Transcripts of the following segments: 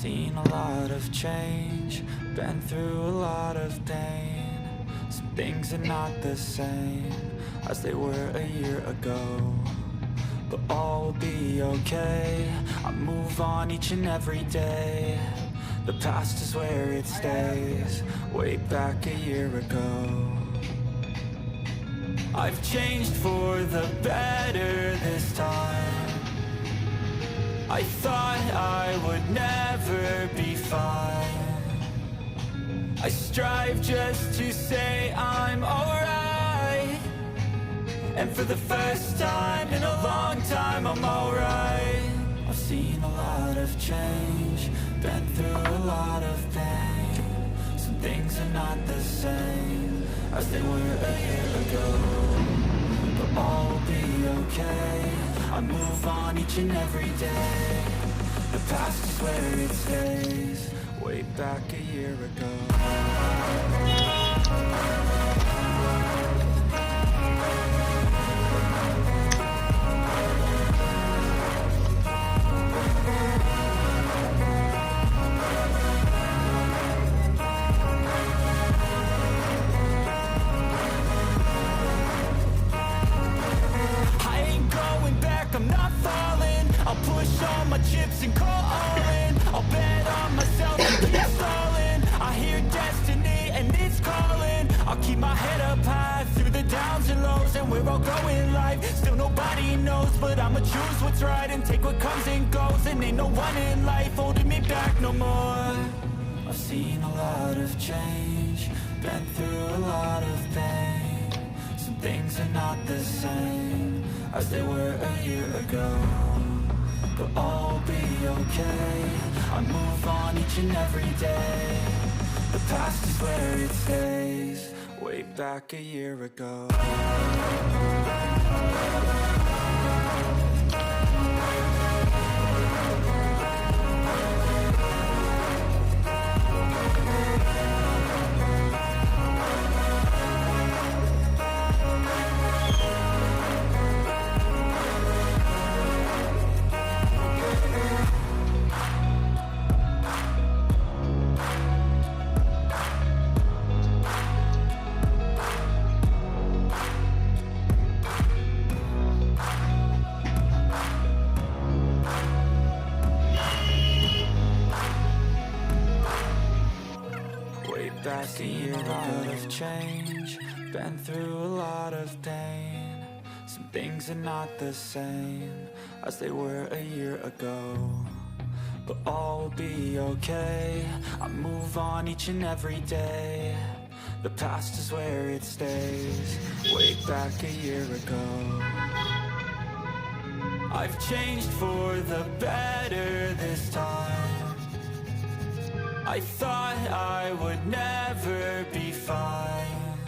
seen a lot of change, been through a lot of pain. Some things are not the same as they were a year ago, but all will be okay. I move on each and every day. The past is where it stays, way back a year ago. I've changed for the better this time. I thought I would never be fine. I strive just to say I'm alright, and for the first time in a long time I'm alright. I've seen a lot of change, been through a lot of pain. Some things are not the same as they were a year ago, but all will be okay. I move on each and every day. The past is where it stays, way back a year ago. I'm not falling, I'll push all my chips and call all in. I'll bet on myself and keep stalling. I hear destiny and it's calling. I'll keep my head up high through the downs and lows, and we're all going live. Still nobody knows, but I'ma choose what's right and take what comes and goes. And ain't no one in life holding me back no more. I've seen a lot of change, been through a lot of pain. Some things are not the same as they were a year ago, but all will be okay. I move on each and every day. The past is where it stays, way back a year ago. Back a year, a lot of change, been through a lot of pain. Some things are not the same as they were a year ago, but all will be okay. I move on each and every day. The past is where it stays, way back a year ago. I've changed for the better this time. I thought I would never be fine.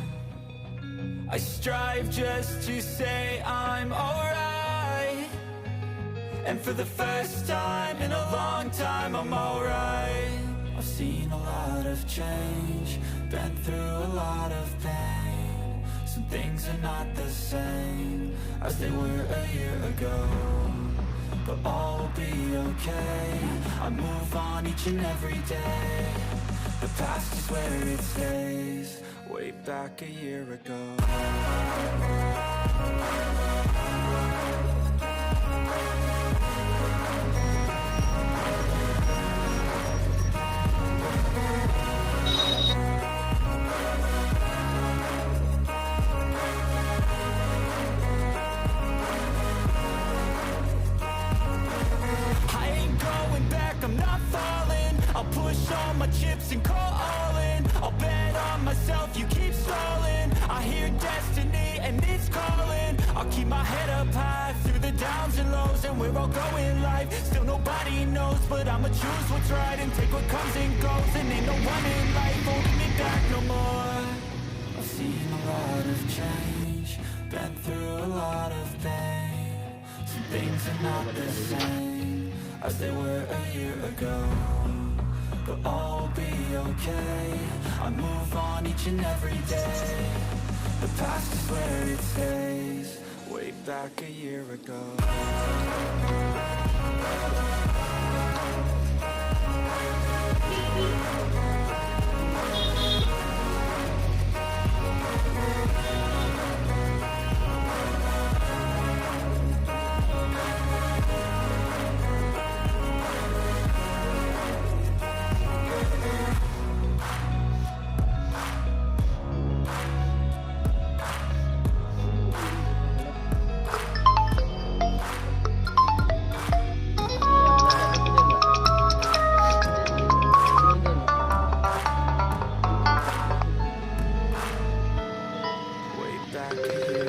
I strive just to say I'm alright, and for the first time in a long time I'm alright. I've seen a lot of change, been through a lot of pain. Some things are not the same as they were a year ago, but all will be okay. I move on each and every day. The past is where it stays, way back a year ago. I'm not falling, I'll push all my chips and call all in. I'll bet on myself, you keep stalling. I hear destiny and it's calling. I'll keep my head up high through the downs and lows, and we're all going live. Still nobody knows, but I'ma choose what's right and take what comes and goes. And ain't no one in life holding me back no more. I've seen a lot of change, been through a lot of pain. Some things are not the same as they were a year ago, but all will be okay. I move on each and every day. The past is where it stays, way back a year ago. Way back here